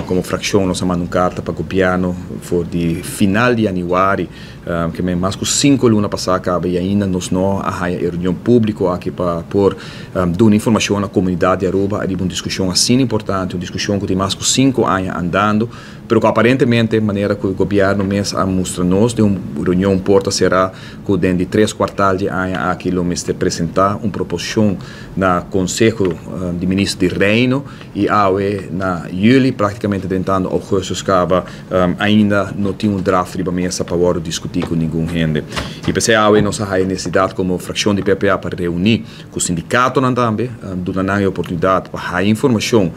como fração nós mandamos carta para o governo for de final de janeiro, que é mais que 5 lunas passada e ainda nós não há reunião pública aqui para por dar informação à comunidade de Aruba, é uma discussão assim importante, uma discussão que tem mais que 5 anos andando, mas que aparentemente a maneira que o governo mesmo mostra nós de uma reunião porta será que dentro de 3 quartais de ano aqui o mês de apresentar uma proposição na Conselho de Ministros de Reino e na julho praticamente tentando agosto acaba ainda não tem um draft de mesa para discutir com ninguém gente. E pensei nós há necessidade como fração de PPA para reunir com o sindicato também, dando a oportunidade para a informação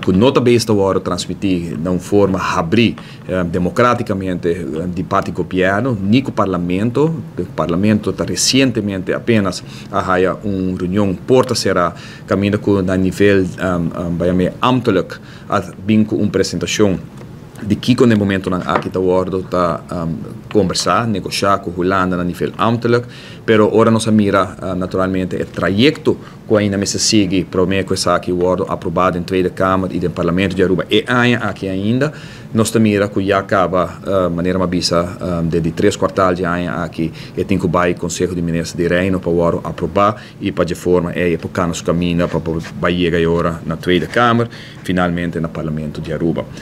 que não está bem transmitir de uma forma abrir democraticamente de parte do governo, nem com o parlamento. O parlamento está recentemente apenas a uma reunião porta será caminho com a nível ambtelijk a vir com uma apresentação de que no momento aqui está conversar, negociar com a Holanda a nível ambtelijk, pero ora nós mira naturalmente o trajeto que ainda me segue para o que está aqui aprovado em Tweede Kamer e no Parlamento de Aruba e aqui ainda nós mira que já acaba maneira uma bisa de 3 quartais de ano aqui e tem que vai Conselho de Ministros de Reino para aprovar e para de forma para nos caminho para chegar agora na Tweede Kamer finalmente no Parlamento de Aruba.